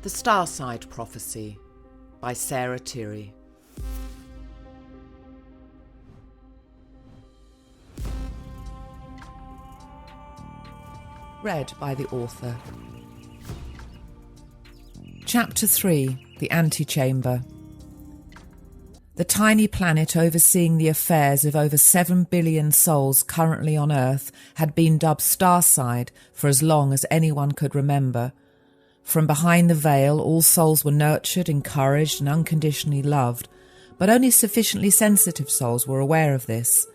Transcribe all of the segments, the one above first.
The Starside Prophecy by Tirri. Read by the author. Chapter 3. The Antechamber. The tiny planet overseeing the affairs of over 7 billion souls currently on Earth had been dubbed Starside for as long as anyone could remember. From behind the veil, all souls were nurtured, encouraged and unconditionally loved, but only sufficiently sensitive souls were aware of this.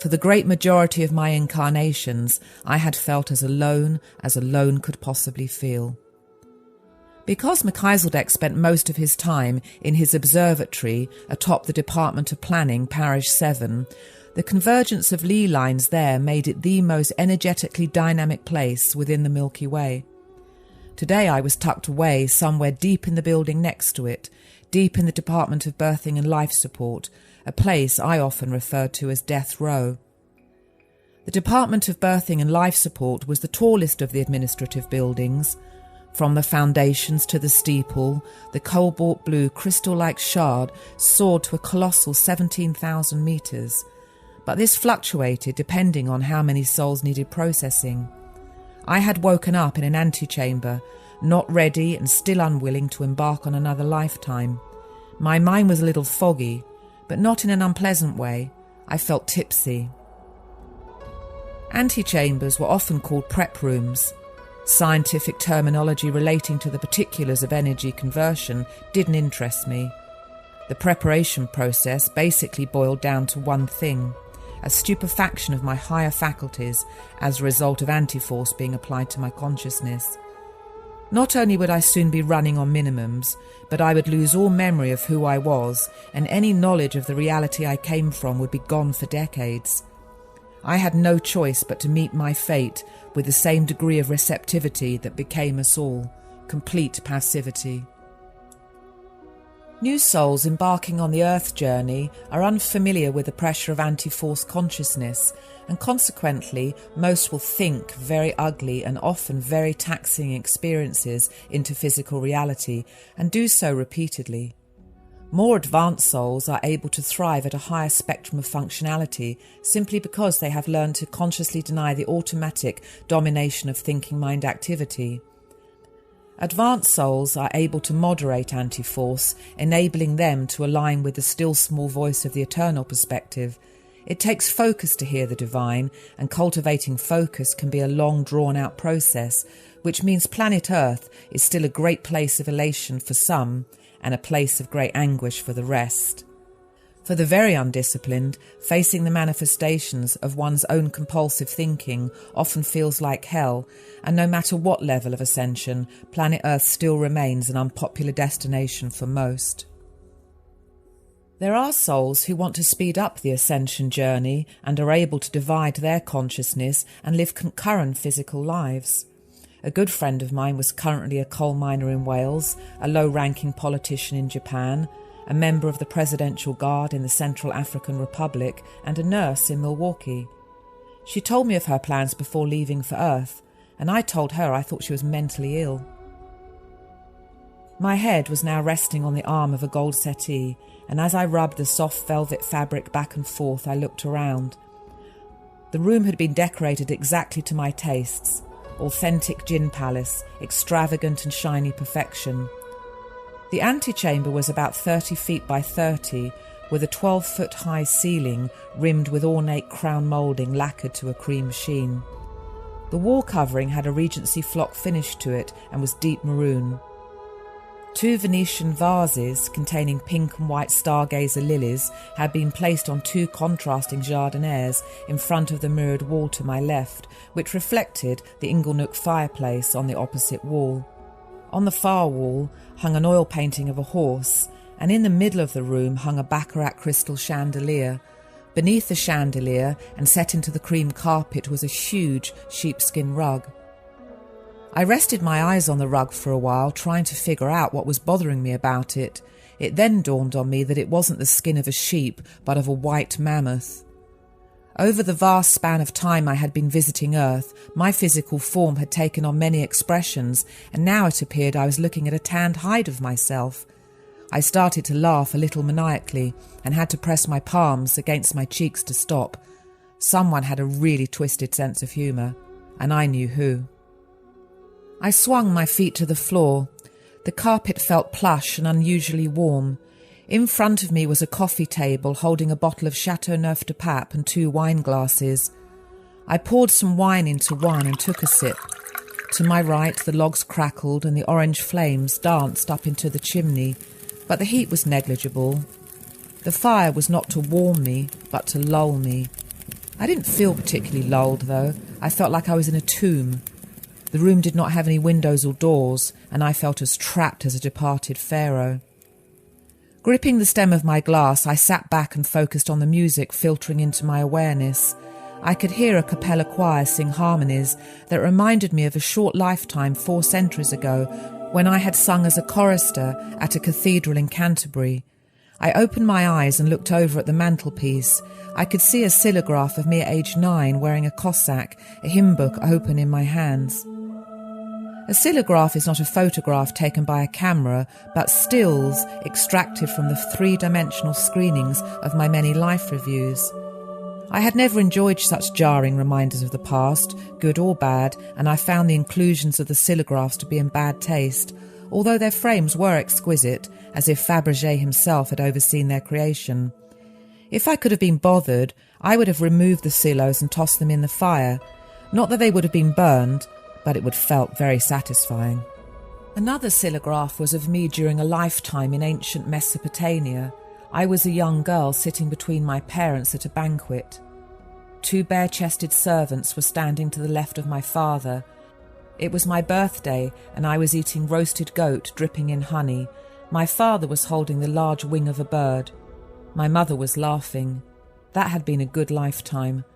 For the great majority of my incarnations, I had felt as alone could possibly feel. Because Melchizedek spent most of his time in his observatory atop the Department of Planning, Parish 7, the convergence of ley lines there made it the most energetically dynamic place within the Milky Way. Today I was tucked away somewhere deep in the building next to it, deep in the Department of Birthing and Life Support, a place I often referred to as Death Row. The Department of Birthing and Life Support was the tallest of the administrative buildings. From the foundations to the steeple, the cobalt blue crystal-like shard soared to a colossal 17,000 metres, but this fluctuated depending on how many souls needed processing. I had woken up in an antechamber, not ready and still unwilling to embark on another lifetime. My mind was a little foggy, but not in an unpleasant way. I felt tipsy. Antechambers were often called prep rooms. Scientific terminology relating to the particulars of energy conversion didn't interest me. The preparation process basically boiled down to one thing: a stupefaction of my higher faculties as a result of anti-force being applied to my consciousness. Not only would I soon be running on minimums, but I would lose all memory of who I was, and any knowledge of the reality I came from would be gone for decades. I had no choice but to meet my fate with the same degree of receptivity that became us all, complete passivity. New souls embarking on the Earth journey are unfamiliar with the pressure of anti-force consciousness, and consequently most will think very ugly and often very taxing experiences into physical reality, and do so repeatedly. More advanced souls are able to thrive at a higher spectrum of functionality simply because they have learned to consciously deny the automatic domination of thinking mind activity. Advanced souls are able to moderate anti-force, enabling them to align with the still small voice of the eternal perspective. It takes focus to hear the divine, and cultivating focus can be a long drawn-out process, which means planet Earth is still a great place of elation for some, and a place of great anguish for the rest. For the very undisciplined, facing the manifestations of one's own compulsive thinking often feels like hell, and no matter what level of ascension, planet Earth still remains an unpopular destination for most. There are souls who want to speed up the ascension journey and are able to divide their consciousness and live concurrent physical lives. A good friend of mine was currently a coal miner in Wales, a low-ranking politician in Japan, a member of the Presidential Guard in the Central African Republic, and a nurse in Milwaukee. She told me of her plans before leaving for Earth, and I told her I thought she was mentally ill. My head was now resting on the arm of a gold settee, and as I rubbed the soft velvet fabric back and forth, I looked around. The room had been decorated exactly to my tastes. Authentic gin palace, extravagant and shiny perfection. The antechamber was about 30 feet by 30, with a 12-foot high ceiling rimmed with ornate crown moulding lacquered to a cream sheen. The wall covering had a Regency flock finish to it and was deep maroon. 2 Venetian vases containing pink and white stargazer lilies had been placed on 2 contrasting jardinières in front of the mirrored wall to my left, which reflected the Inglenook fireplace on the opposite wall. On the far wall hung an oil painting of a horse, and in the middle of the room hung a baccarat crystal chandelier. Beneath the chandelier, and set into the cream carpet, was a huge sheepskin rug. I rested my eyes on the rug for a while, trying to figure out what was bothering me about it. It then dawned on me that it wasn't the skin of a sheep, but of a white mammoth. Over the vast span of time I had been visiting Earth, my physical form had taken on many expressions, and now it appeared I was looking at a tanned hide of myself. I started to laugh a little maniacally and had to press my palms against my cheeks to stop. Someone had a really twisted sense of humour, and I knew who. I swung my feet to the floor. The carpet felt plush and unusually warm. In front of me was a coffee table holding a bottle of Chateauneuf de Pape and 2 wine glasses. I poured some wine into one and took a sip. To my right, the logs crackled and the orange flames danced up into the chimney, but the heat was negligible. The fire was not to warm me, but to lull me. I didn't feel particularly lulled, though. I felt like I was in a tomb. The room did not have any windows or doors, and I felt as trapped as a departed pharaoh. Gripping the stem of my glass, I sat back and focused on the music filtering into my awareness. I could hear a cappella choir sing harmonies that reminded me of a short lifetime 4 centuries ago when I had sung as a chorister at a cathedral in Canterbury. I opened my eyes and looked over at the mantelpiece. I could see a xylograph of me at age 9 wearing a Cossack, a hymn book open in my hands. A xylograph is not a photograph taken by a camera, but stills extracted from the 3-dimensional screenings of my many life reviews. I had never enjoyed such jarring reminders of the past, good or bad, and I found the inclusions of the xylographs to be in bad taste, although their frames were exquisite, as if Fabergé himself had overseen their creation. If I could have been bothered, I would have removed the xylos and tossed them in the fire. Not that they would have been burned, but it would have felt very satisfying. Another xylograph was of me during a lifetime in ancient Mesopotamia. I was a young girl sitting between my parents at a banquet. 2 bare-chested servants were standing to the left of my father. It was my birthday, and I was eating roasted goat dripping in honey. My father was holding the large wing of a bird. My mother was laughing. That had been a good lifetime.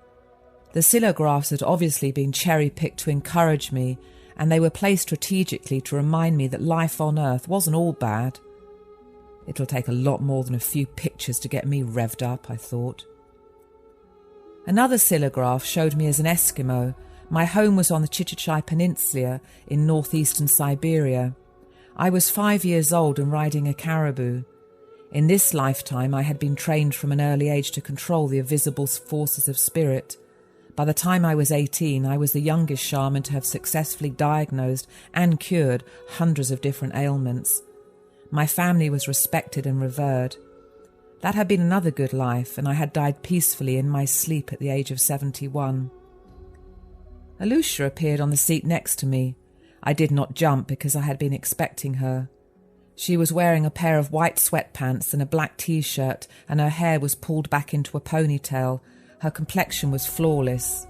The xylographs had obviously been cherry-picked to encourage me, and they were placed strategically to remind me that life on Earth wasn't all bad. It'll take a lot more than a few pictures to get me revved up, I thought. Another xylograph showed me as an Eskimo. My home was on the Chichichai Peninsula in northeastern Siberia. I was 5 years old and riding a caribou. In this lifetime I had been trained from an early age to control the invisible forces of spirit. By the time I was 18, I was the youngest shaman to have successfully diagnosed and cured hundreds of different ailments. My family was respected and revered. That had been another good life, and I had died peacefully in my sleep at the age of 71. Alusha appeared on the seat next to me. I did not jump because I had been expecting her. She was wearing a pair of white sweatpants and a black t-shirt, and her hair was pulled back into a ponytail. Her complexion was flawless.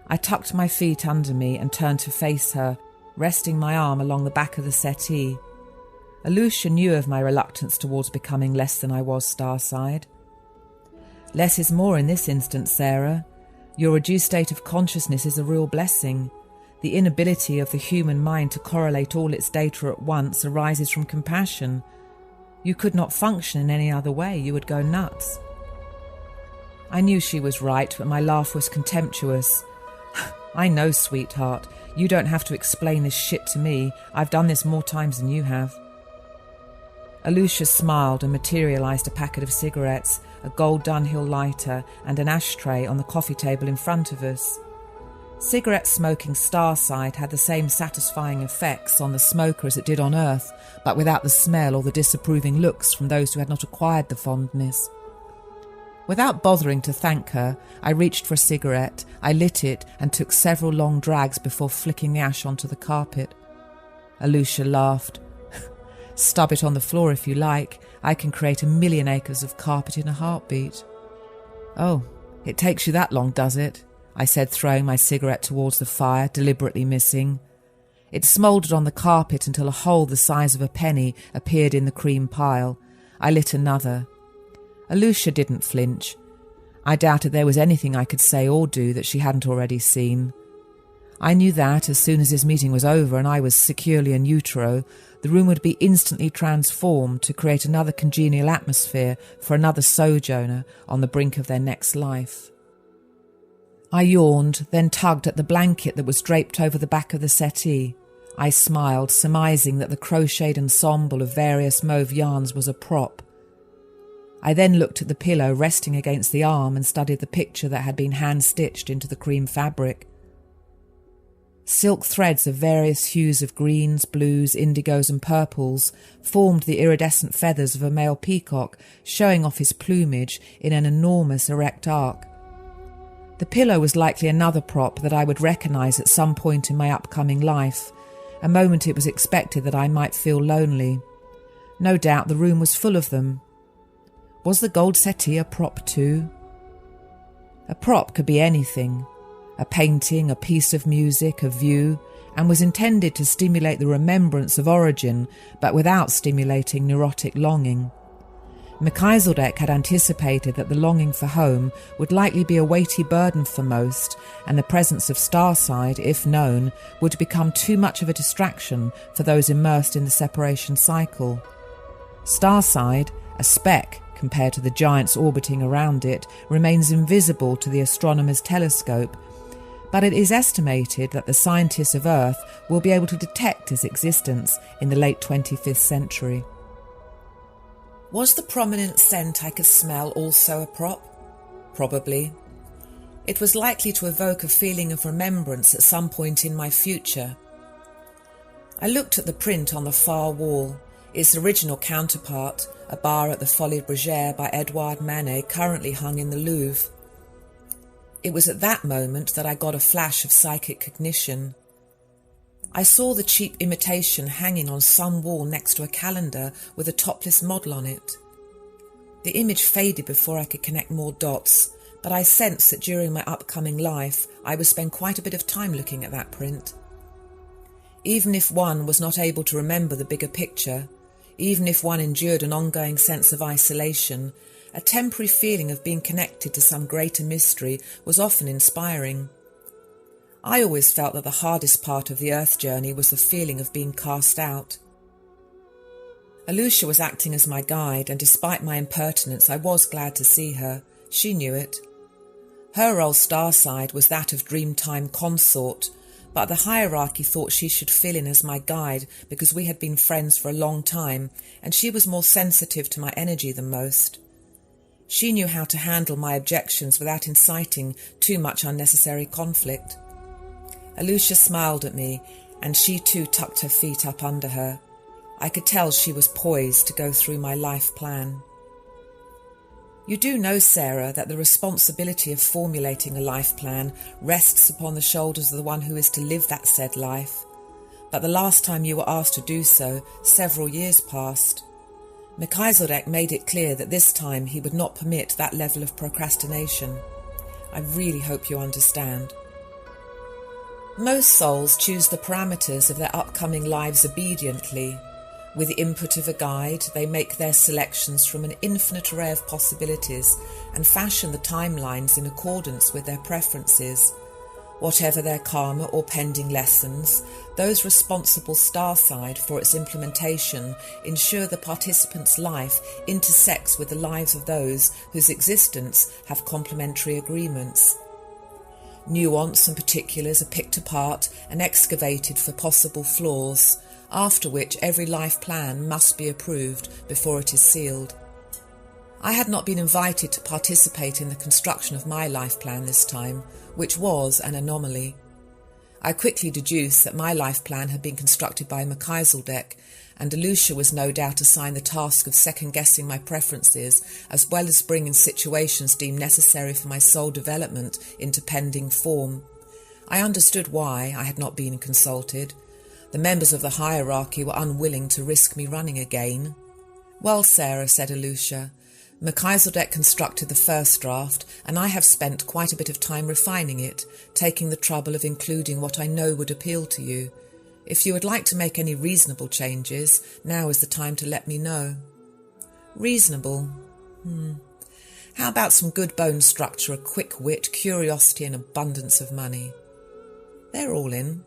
I tucked my feet under me and turned to face her, resting my arm along the back of the settee. Alusha knew of my reluctance towards becoming less than I was Starside. Less is more in this instance, Sarah. Your reduced state of consciousness is a real blessing. The inability of the human mind to correlate all its data at once arises from compassion. You could not function in any other way. You would go nuts. I knew she was right, but my laugh was contemptuous. I know, sweetheart. You don't have to explain this shit to me. I've done this more times than you have. Alusha smiled and materialised a packet of cigarettes, a gold Dunhill lighter and an ashtray on the coffee table in front of us. Cigarette smoking Starside had the same satisfying effects on the smoker as it did on Earth, but without the smell or the disapproving looks from those who had not acquired the fondness. Without bothering to thank her, I reached for a cigarette, I lit it and took several long drags before flicking the ash onto the carpet. Alusha laughed. Stub it on the floor if you like. I can create 1,000,000 acres of carpet in a heartbeat. Oh, it takes you that long, does it? I said, throwing my cigarette towards the fire, deliberately missing. It smouldered on the carpet until a hole the size of a penny appeared in the cream pile. I lit another. Alusha didn't flinch. I doubted there was anything I could say or do that she hadn't already seen. I knew that as soon as his meeting was over and I was securely in utero, the room would be instantly transformed to create another congenial atmosphere for another sojourner on the brink of their next life. I yawned, then tugged at the blanket that was draped over the back of the settee. I smiled, surmising that the crocheted ensemble of various mauve yarns was a prop. I then looked at the pillow resting against the arm and studied the picture that had been hand-stitched into the cream fabric. Silk threads of various hues of greens, blues, indigos and purples formed the iridescent feathers of a male peacock, showing off his plumage in an enormous erect arc. The pillow was likely another prop that I would recognise at some point in my upcoming life, a moment it was expected that I might feel lonely. No doubt the room was full of them. Was the gold settee a prop too? A prop could be anything. A painting, a piece of music, a view, and was intended to stimulate the remembrance of origin, but without stimulating neurotic longing. Melchizedek had anticipated that the longing for home would likely be a weighty burden for most, and the presence of Starside, if known, would become too much of a distraction for those immersed in the separation cycle. Starside, a speck compared to the giants orbiting around it, remains invisible to the astronomer's telescope, but it is estimated that the scientists of Earth will be able to detect its existence in the late 25th century. Was the prominent scent I could smell also a prop? Probably. It was likely to evoke a feeling of remembrance at some point in my future. I looked at the print on the far wall, its original counterpart, a bar at the Folies Bergère by Edouard Manet, currently hung in the Louvre. It was at that moment that I got a flash of psychic cognition. I saw the cheap imitation hanging on some wall next to a calendar with a topless model on it. The image faded before I could connect more dots, but I sensed that during my upcoming life I would spend quite a bit of time looking at that print. Even if one was not able to remember the bigger picture, even if one endured an ongoing sense of isolation, a temporary feeling of being connected to some greater mystery was often inspiring. I always felt that the hardest part of the Earth journey was the feeling of being cast out. Alusha was acting as my guide, and despite my impertinence I was glad to see her. She knew it. Her role, Starside, was that of Dreamtime consort, but the hierarchy thought she should fill in as my guide because we had been friends for a long time, and she was more sensitive to my energy than most. She knew how to handle my objections without inciting too much unnecessary conflict. Alusha smiled at me, and she too tucked her feet up under her. I could tell she was poised to go through my life plan. You do know, Sarah, that the responsibility of formulating a life plan rests upon the shoulders of the one who is to live that said life. But the last time you were asked to do so, several years passed. Melchizedek made it clear that this time he would not permit that level of procrastination. I really hope you understand. Most souls choose the parameters of their upcoming lives obediently. With the input of a guide, they make their selections from an infinite array of possibilities and fashion the timelines in accordance with their preferences. Whatever their karma or pending lessons, those responsible Starside for its implementation ensure the participant's life intersects with the lives of those whose existence have complementary agreements. Nuance and particulars are picked apart and excavated for possible flaws, after which every life plan must be approved before it is sealed. I had not been invited to participate in the construction of my life plan this time, which was an anomaly. I quickly deduced that my life plan had been constructed by Melchizedek, and Alusha was no doubt assigned the task of second-guessing my preferences, as well as bringing situations deemed necessary for my soul development into pending form. I understood why I had not been consulted. The members of the hierarchy were unwilling to risk me running again. "Well, Sarah," said Alusha, "Melchizedek constructed the first draft, and I have spent quite a bit of time refining it, taking the trouble of including what I know would appeal to you. If you would like to make any reasonable changes, now is the time to let me know." Reasonable? How about some good bone structure, a quick wit, curiosity and abundance of money? They're all in.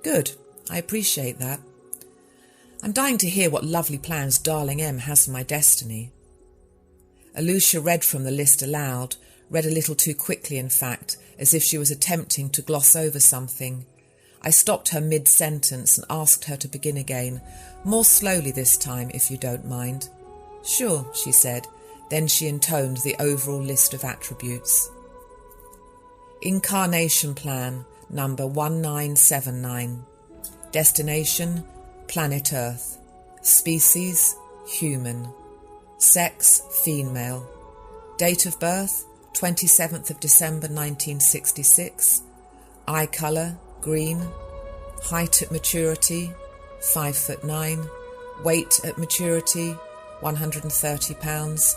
Good. I appreciate that. I'm dying to hear what lovely plans Darling M has for my destiny. Alusha read from the list aloud, read a little too quickly in fact, as if she was attempting to gloss over something. I stopped her mid-sentence and asked her to begin again, more slowly this time, if you don't mind. Sure, she said. Then she intoned the overall list of attributes. Incarnation plan, number 1979. Destination, planet Earth. Species, human. Sex, female. Date of birth, 27th of December 1966. Eye colour, green. Height at maturity, 5'9". Weight at maturity, 130 pounds.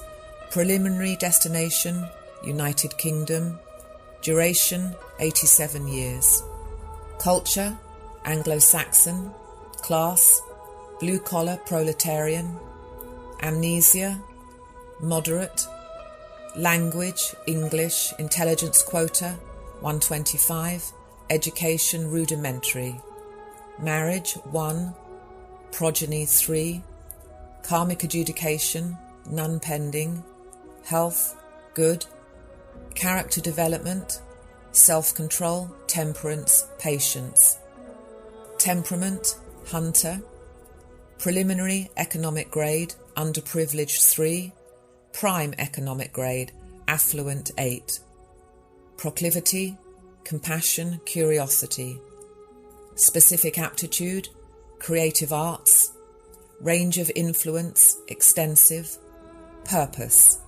Preliminary destination, United Kingdom. Duration, 87 years. Culture, Anglo-Saxon. Class, blue-collar proletarian. Amnesia, moderate. Language, English, intelligence quota, 125. Education, rudimentary. Marriage, 1. Progeny, 3. Karmic adjudication, none pending. Health, good. Character development, self-control, temperance, patience. Temperament, hunter. Preliminary economic grade, underprivileged 3. Prime economic grade, affluent 8. Proclivity, compassion, curiosity. Specific aptitude, creative arts. Range of influence, extensive. Purpose.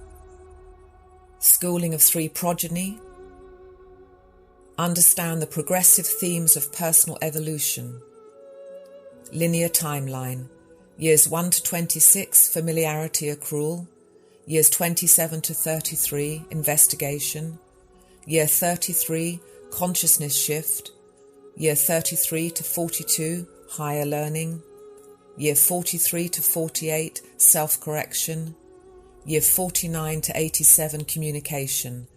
Schooling of 3 progeny. Understand the progressive themes of personal evolution. Linear timeline. Years 1 to 26, familiarity accrual. Years 27 to 33, investigation. Year 33, consciousness shift. Year 33 to 42, higher learning. Year 43 to 48, self-correction. Year 49 to 87, communication.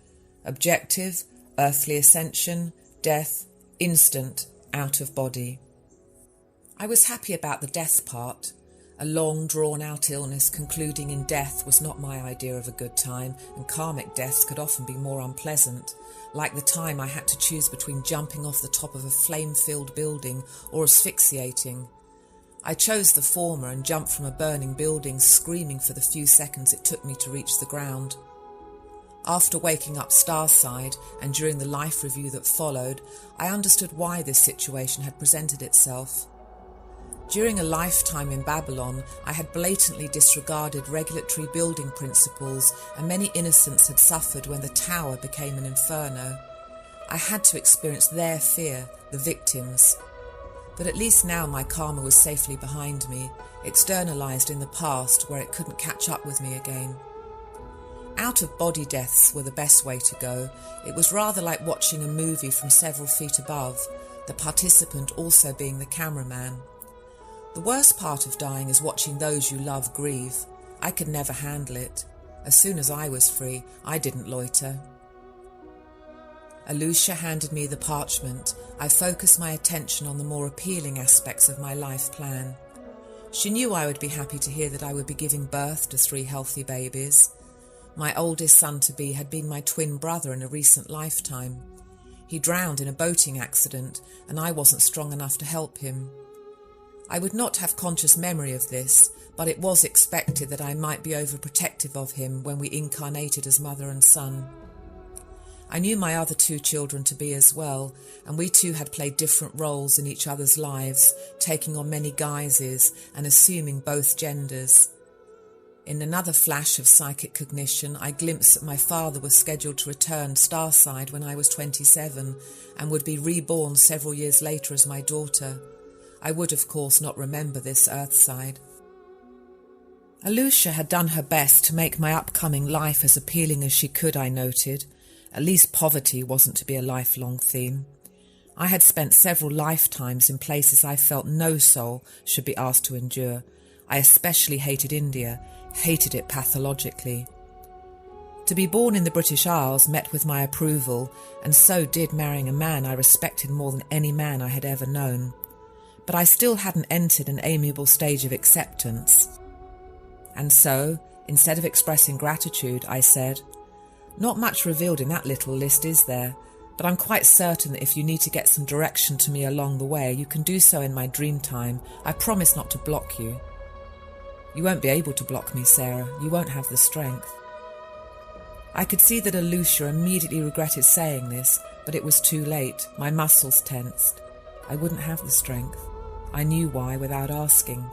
Objective, earthly ascension, death, instant, out of body. I was happy about the death part. A long, drawn-out illness concluding in death was not my idea of a good time, and karmic deaths could often be more unpleasant, like the time I had to choose between jumping off the top of a flame-filled building or asphyxiating. I chose the former and jumped from a burning building, screaming for the few seconds it took me to reach the ground. After waking up Starside and during the life review that followed, I understood why this situation had presented itself. During a lifetime in Babylon, I had blatantly disregarded regulatory building principles, and many innocents had suffered when the tower became an inferno. I had to experience their fear, the victims. But at least now my karma was safely behind me, externalised in the past where it couldn't catch up with me again. Out-of-body deaths were the best way to go. It was rather like watching a movie from several feet above, the participant also being the cameraman. The worst part of dying is watching those you love grieve. I could never handle it. As soon as I was free, I didn't loiter. Alusha handed me the parchment. I focused my attention on the more appealing aspects of my life plan. She knew I would be happy to hear that I would be giving birth to 3 healthy babies. My oldest son-to-be had been my twin brother in a recent lifetime. He drowned in a boating accident, and I wasn't strong enough to help him. I would not have conscious memory of this, but it was expected that I might be overprotective of him when we incarnated as mother and son. I knew my other 2 children to be as well, and we too had played different roles in each other's lives, taking on many guises and assuming both genders. In another flash of psychic cognition, I glimpsed that my father was scheduled to return Starside when I was 27 and would be reborn several years later as my daughter. I would, of course, not remember this Earthside. Alusha had done her best to make my upcoming life as appealing as she could, I noted. At least poverty wasn't to be a lifelong theme. I had spent several lifetimes in places I felt no soul should be asked to endure. I especially hated India, hated it pathologically. To be born in the British Isles met with my approval, and so did marrying a man I respected more than any man I had ever known. But I still hadn't entered an amiable stage of acceptance. And so, instead of expressing gratitude, I said, Not much revealed in that little list, is there? But I'm quite certain that if you need to get some direction to me along the way, you can do so in my dream time. I promise not to block you. You won't be able to block me, Sarah. You won't have the strength. I could see that Alusha immediately regretted saying this, but it was too late. My muscles tensed. I wouldn't have the strength. I knew why without asking.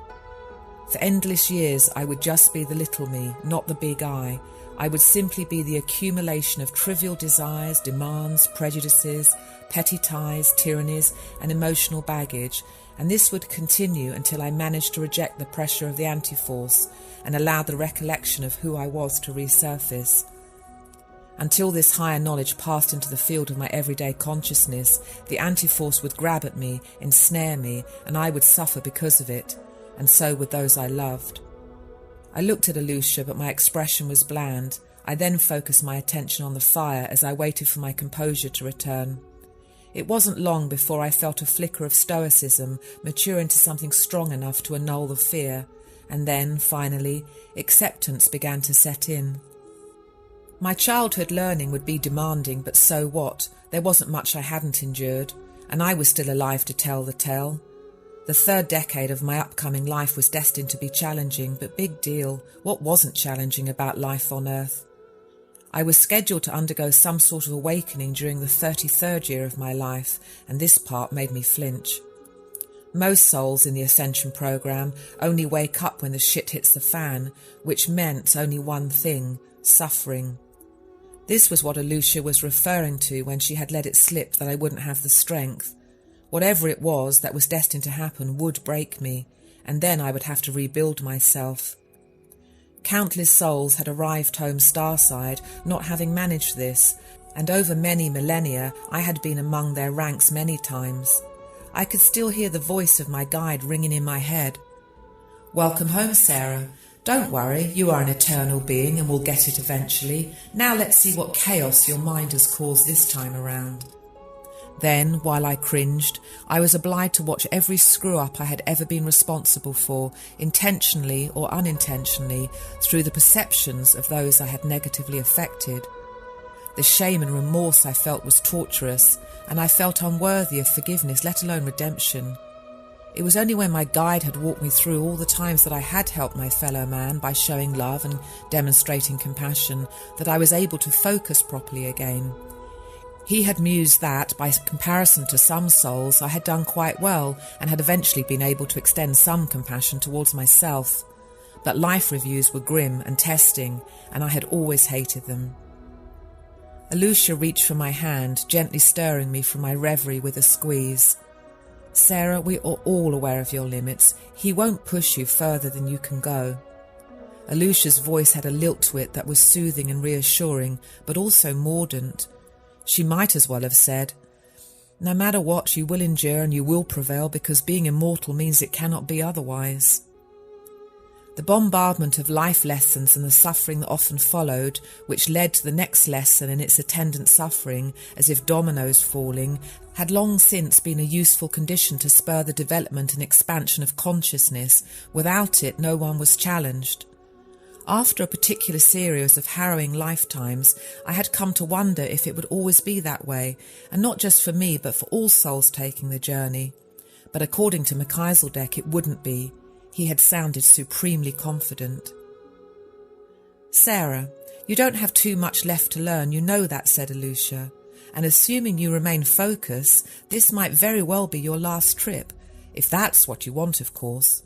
For endless years, I would just be the little me, not the big I. I would simply be the accumulation of trivial desires, demands, prejudices, petty ties, tyrannies, and emotional baggage, and this would continue until I managed to reject the pressure of the anti-force and allow the recollection of who I was to resurface. Until this higher knowledge passed into the field of my everyday consciousness, the anti-force would grab at me, ensnare me, and I would suffer because of it, and so would those I loved. I looked at Alusha, but my expression was bland. I then focused my attention on the fire as I waited for my composure to return. It wasn't long before I felt a flicker of stoicism mature into something strong enough to annul the fear, and then, finally, acceptance began to set in. My childhood learning would be demanding, but so what? There wasn't much I hadn't endured, and I was still alive to tell the tale. The third decade of my upcoming life was destined to be challenging, but big deal. What wasn't challenging about life on Earth? I was scheduled to undergo some sort of awakening during the 33rd year of my life, and this part made me flinch. Most souls in the Ascension program only wake up when the shit hits the fan, which meant only one thing: suffering. This was what Alusha was referring to when she had let it slip that I wouldn't have the strength. Whatever it was that was destined to happen would break me, and then I would have to rebuild myself. Countless souls had arrived home Starside, not having managed this, and over many millennia I had been among their ranks many times. I could still hear the voice of my guide ringing in my head. "Welcome home, Sarah. Don't worry, you are an eternal being and will get it eventually. Now let's see what chaos your mind has caused this time around." Then, while I cringed, I was obliged to watch every screw-up I had ever been responsible for, intentionally or unintentionally, through the perceptions of those I had negatively affected. The shame and remorse I felt was torturous, and I felt unworthy of forgiveness, let alone redemption. It was only when my guide had walked me through all the times that I had helped my fellow man by showing love and demonstrating compassion that I was able to focus properly again. He had mused that, by comparison to some souls, I had done quite well and had eventually been able to extend some compassion towards myself. But life reviews were grim and testing, and I had always hated them. Alusha reached for my hand, gently stirring me from my reverie with a squeeze. "Sarah, we are all aware of your limits. He won't push you further than you can go." Alusha's voice had a lilt to it that was soothing and reassuring, but also mordant. She might as well have said, "No matter what, you will endure and you will prevail, because being immortal means it cannot be otherwise." The bombardment of life lessons and the suffering that often followed, which led to the next lesson and its attendant suffering, as if dominoes falling, had long since been a useful condition to spur the development and expansion of consciousness. Without it, no one was challenged. After a particular series of harrowing lifetimes, I had come to wonder if it would always be that way, and not just for me, but for all souls taking the journey. But according to Melchizedek, it wouldn't be. He had sounded supremely confident. "Sarah, you don't have too much left to learn, you know that," said Alusha. "And assuming you remain focused, this might very well be your last trip. If that's what you want, of course."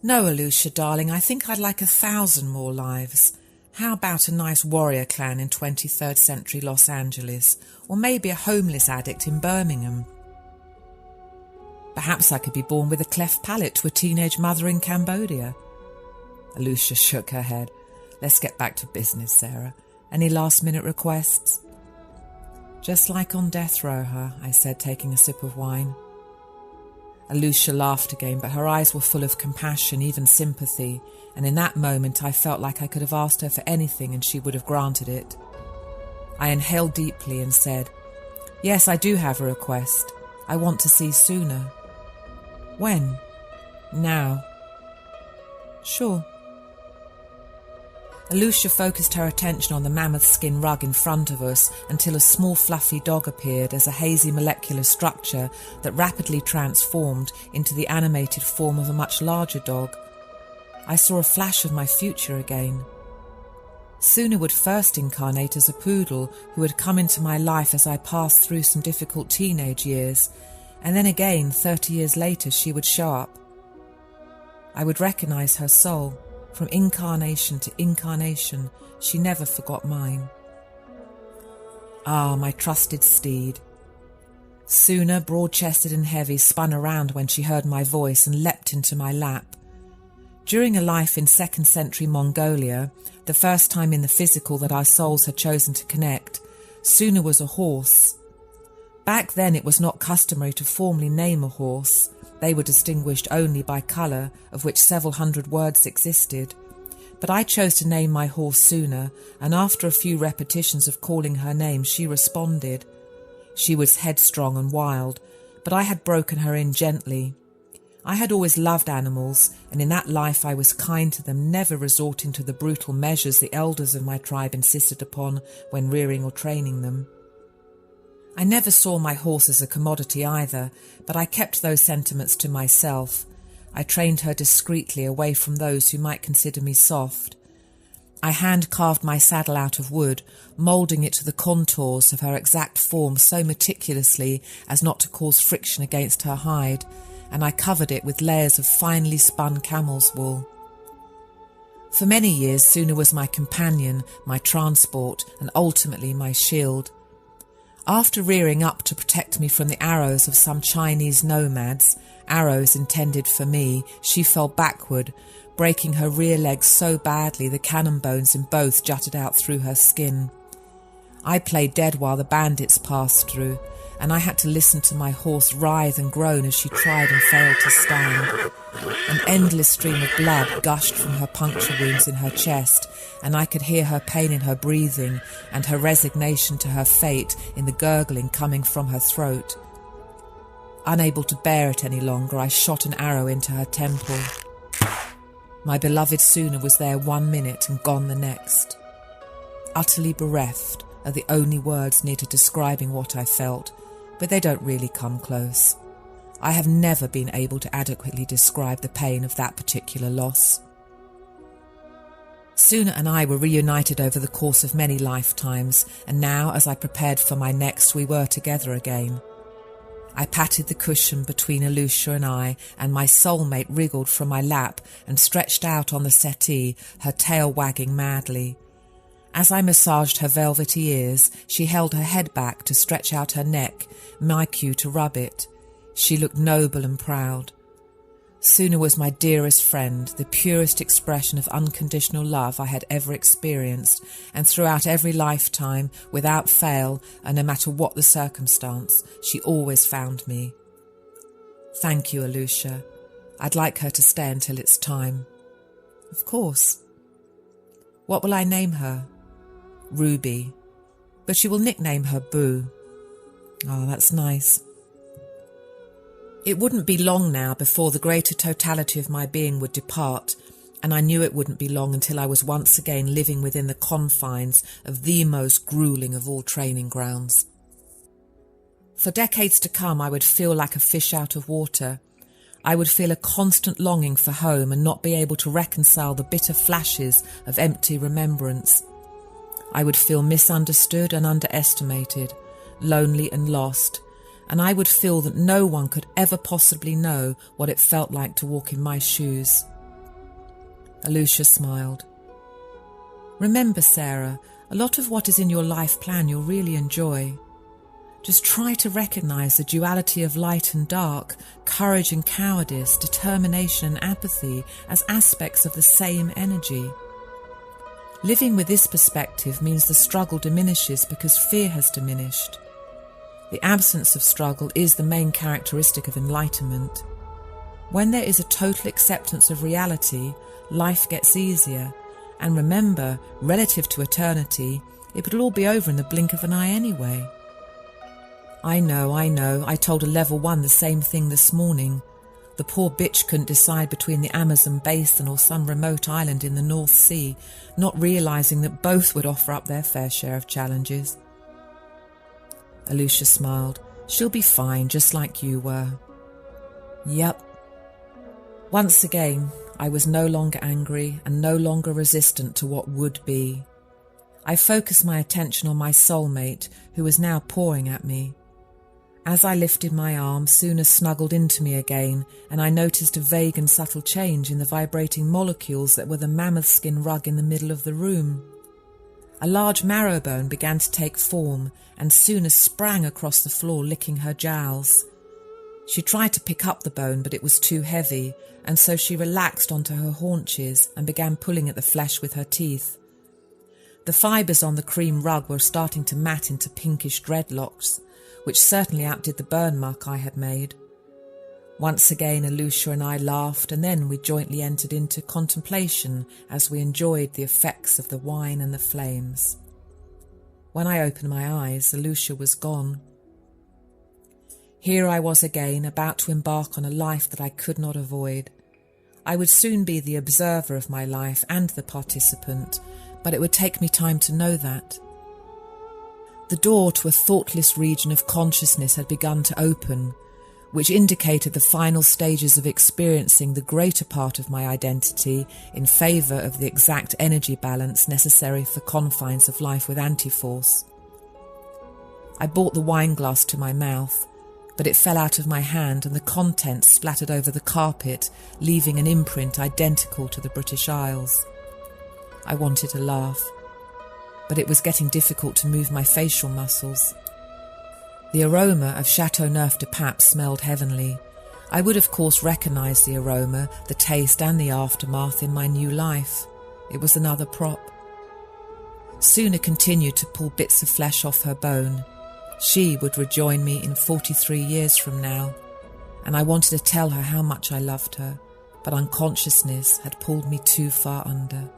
"No, Alusha, darling, I think I'd like 1,000 more lives. How about a nice warrior clan in 23rd century Los Angeles, or maybe a homeless addict in Birmingham? Perhaps I could be born with a cleft palate to a teenage mother in Cambodia." Alusha shook her head. "Let's get back to business, Sarah. Any last-minute requests?" "Just like on death row, huh?" I said, taking a sip of wine. Alusha laughed again, but her eyes were full of compassion, even sympathy, and in that moment I felt like I could have asked her for anything and she would have granted it. I inhaled deeply and said, "Yes, I do have a request. I want to see sooner." "When?" "Now." "Sure." Alusha focused her attention on the mammoth skin rug in front of us until a small fluffy dog appeared as a hazy molecular structure that rapidly transformed into the animated form of a much larger dog. I saw a flash of my future again. Suna would first incarnate as a poodle who had come into my life as I passed through some difficult teenage years, and then again 30 years later she would show up. I would recognise her soul. From incarnation to incarnation, she never forgot mine. Ah, my trusted steed. Suna, broad-chested and heavy, spun around when she heard my voice and leapt into my lap. During a life in 2nd century Mongolia, the first time in the physical that our souls had chosen to connect, Suna was a horse. Back then it was not customary to formally name a horse. They were distinguished only by colour, of which several hundred words existed. But I chose to name my horse Suna, and after a few repetitions of calling her name, she responded. She was headstrong and wild, but I had broken her in gently. I had always loved animals, and in that life I was kind to them, never resorting to the brutal measures the elders of my tribe insisted upon when rearing or training them. I never saw my horse as a commodity either, but I kept those sentiments to myself. I trained her discreetly away from those who might consider me soft. I hand-carved my saddle out of wood, moulding it to the contours of her exact form so meticulously as not to cause friction against her hide, and I covered it with layers of finely spun camel's wool. For many years Suna was my companion, my transport, and ultimately my shield. After rearing up to protect me from the arrows of some Chinese nomads, arrows intended for me, she fell backward, breaking her rear legs so badly the cannon bones in both jutted out through her skin. I played dead while the bandits passed through, and I had to listen to my horse writhe and groan as she tried and failed to stand. An endless stream of blood gushed from her puncture wounds in her chest, and I could hear her pain in her breathing and her resignation to her fate in the gurgling coming from her throat. Unable to bear it any longer, I shot an arrow into her temple. My beloved Suna was there 1 minute and gone the next. Utterly bereft are the only words near to describing what I felt, but they don't really come close. I have never been able to adequately describe the pain of that particular loss. Suna and I were reunited over the course of many lifetimes, and now, as I prepared for my next, we were together again. I patted the cushion between Alusha and I, and my soulmate wriggled from my lap and stretched out on the settee, her tail wagging madly. As I massaged her velvety ears, she held her head back to stretch out her neck, my cue to rub it. She looked noble and proud. Suna was my dearest friend, the purest expression of unconditional love I had ever experienced, and throughout every lifetime, without fail, and no matter what the circumstance, she always found me. Thank you, Alusha. I'd like her to stay until it's time. Of course. What will I name her? Ruby. But she will nickname her Boo. Oh, that's nice. It wouldn't be long now before the greater totality of my being would depart, and I knew it wouldn't be long until I was once again living within the confines of the most gruelling of all training grounds. For decades to come, I would feel like a fish out of water. I would feel a constant longing for home and not be able to reconcile the bitter flashes of empty remembrance. I would feel misunderstood and underestimated, lonely and lost, and I would feel that no one could ever possibly know what it felt like to walk in my shoes. Alusha smiled. Remember, Sarah, a lot of what is in your life plan you'll really enjoy. Just try to recognise the duality of light and dark, courage and cowardice, determination and apathy as aspects of the same energy. Living with this perspective means the struggle diminishes because fear has diminished. The absence of struggle is the main characteristic of enlightenment. When there is a total acceptance of reality, life gets easier, and remember, relative to eternity, it would all be over in the blink of an eye anyway. I know, I told a level 1 the same thing this morning. The poor bitch couldn't decide between the Amazon basin or some remote island in the North Sea, not realising that both would offer up their fair share of challenges. Alusha smiled. She'll be fine, just like you were. Yep. Once again, I was no longer angry and no longer resistant to what would be. I focused my attention on my soulmate, who was now pawing at me. As I lifted my arm, Suna snuggled into me again, and I noticed a vague and subtle change in the vibrating molecules that were the mammoth skin rug in the middle of the room. A large marrow bone began to take form, and Suna sprang across the floor, licking her jowls. She tried to pick up the bone, but it was too heavy, and so she relaxed onto her haunches and began pulling at the flesh with her teeth. The fibres on the cream rug were starting to mat into pinkish dreadlocks, which certainly outdid the burn mark I had made. Once again Alusha and I laughed, and then we jointly entered into contemplation as we enjoyed the effects of the wine and the flames. When I opened my eyes, Alusha was gone. Here I was again, about to embark on a life that I could not avoid. I would soon be the observer of my life and the participant, but it would take me time to know that. The door to a thoughtless region of consciousness had begun to open, which indicated the final stages of experiencing the greater part of my identity in favour of the exact energy balance necessary for confines of life with anti-force. I brought the wine glass to my mouth, but it fell out of my hand and the contents splattered over the carpet, leaving an imprint identical to the British Isles. I wanted to laugh, but it was getting difficult to move my facial muscles. The aroma of Chateauneuf de Pape smelled heavenly. I would of course recognise the aroma, the taste and the aftermath in my new life. It was another prop. Suna continued to pull bits of flesh off her bone. She would rejoin me in 43 years from now, and I wanted to tell her how much I loved her, but unconsciousness had pulled me too far under.